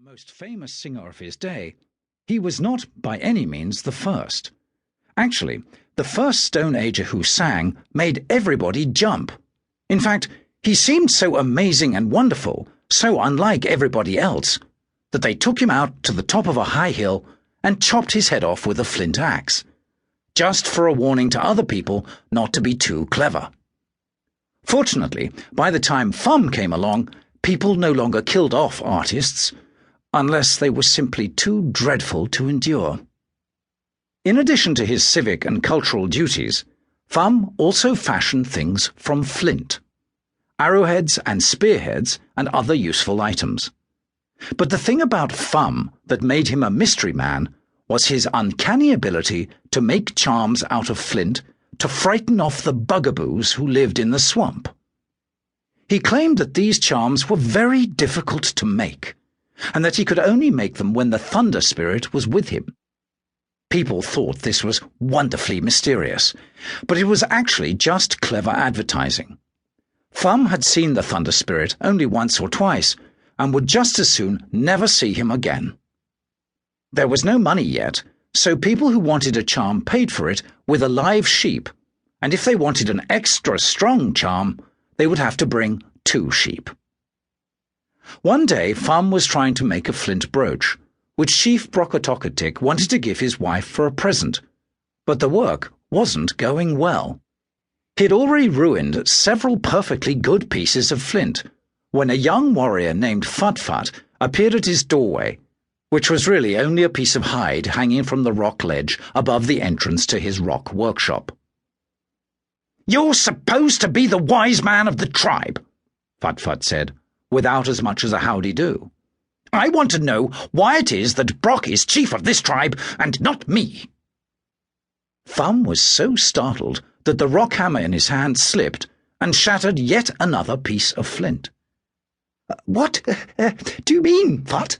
most famous singer of his day, he was not by any means the first. Actually, the first Stone Ager who sang made everybody jump. In fact, he seemed so amazing and wonderful, so unlike everybody else, that they took him out to the top of a high hill and chopped his head off with a flint axe, just for a warning to other people not to be too clever. Fortunately, by the time Thumb came along, people no longer killed off artists, unless they were simply too dreadful to endure. In addition to his civic and cultural duties, Thumb also fashioned things from flint, arrowheads and spearheads and other useful items. But the thing about Thumb that made him a mystery man was his uncanny ability to make charms out of flint to frighten off the bugaboos who lived in the swamp. He claimed that these charms were very difficult to make, and that he could only make them when the thunder spirit was with him. People thought this was wonderfully mysterious, but it was actually just clever advertising. Thumb had seen the thunder spirit only once or twice, and would just as soon never see him again. There was no money yet, so people who wanted a charm paid for it with a live sheep, and if they wanted an extra strong charm, they would have to bring 2 sheep. One day, Thumb was trying to make a flint brooch, which Chief Brockotocatic wanted to give his wife for a present, but the work wasn't going well. He'd already ruined several perfectly good pieces of flint when a young warrior named Phut appeared at his doorway, which was really only a piece of hide hanging from the rock ledge above the entrance to his rock workshop. "You're supposed to be the wise man of the tribe," Phut said, without as much as a howdy-do. "I want to know why it is that Brock is chief of this tribe and not me." Thumb was so startled that the rock hammer in his hand slipped and shattered yet another piece of flint. "What do you mean, Phut?"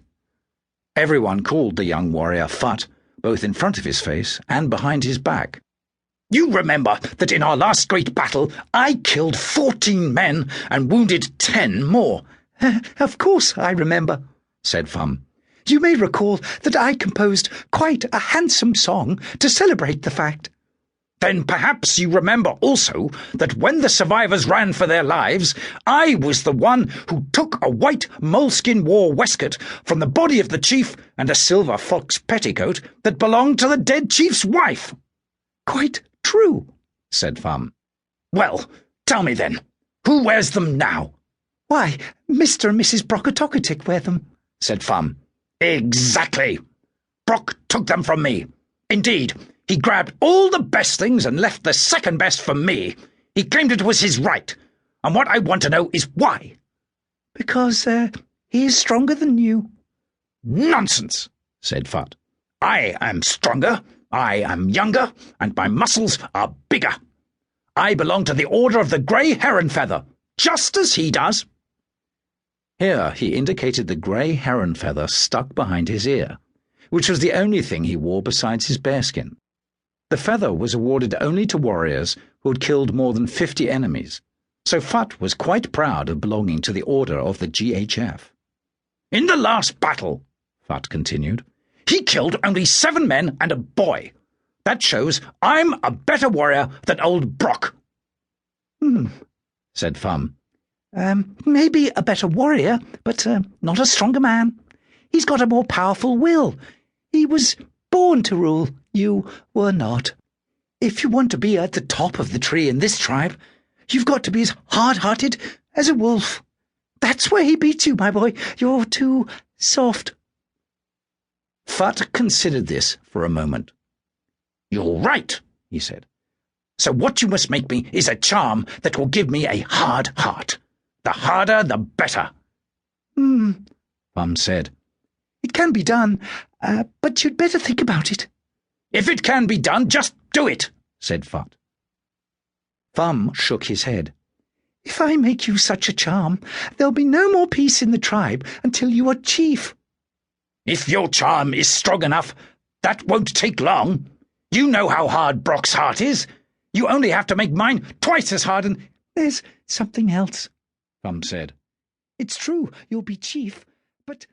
Everyone called the young warrior Phut, both in front of his face and behind his back. "You remember that in our last great battle I killed 14 men and wounded 10 more. "Of course I remember," said Thumb. "You may recall that I composed quite a handsome song to celebrate the fact." "Then perhaps you remember also that when the survivors ran for their lives, I was the one who took a white moleskin war waistcoat from the body of the chief and a silver fox petticoat that belonged to the dead chief's wife." "Quite true," said Thumb. "Well, tell me then, who wears them now?" "Why, Mr. and Mrs. Brockotocatic wear them," said Thumb. "Exactly. Brock took them from me. Indeed, he grabbed all the best things and left the second best for me. He claimed it was his right. And what I want to know is why." "Because, he is stronger than you." "Nonsense," said Phut. "I am stronger, I am younger, and my muscles are bigger. I belong to the Order of the Grey Heron Feather, just as he does." Here he indicated the grey heron feather stuck behind his ear, which was the only thing he wore besides his bearskin. The feather was awarded only to warriors who had killed more than 50 enemies, so Phut was quite proud of belonging to the order of the GHF. "In the last battle," Phut continued, "he killed only 7 men and a boy. That shows I'm a better warrior than old Brock." Said Thumb. "Maybe a better warrior, but not a stronger man. He's got a more powerful will. He was born to rule. You were not. If you want to be at the top of the tree in this tribe, you've got to be as hard-hearted as a wolf. That's where he beats you, my boy. You're too soft." Phut considered this for a moment. "You're right," he said. "So what you must make me is a charm that will give me a hard heart. The harder, the better." Thumb said. "It can be done, but you'd better think about it." "If it can be done, just do it," said Phut. Thumb shook his head. "If I make you such a charm, there'll be no more peace in the tribe until you are chief." "If your charm is strong enough, that won't take long. You know how hard Brock's heart is. You only have to make mine twice as hard and—" "There's something else," Thumb said. "It's true you'll be chief, but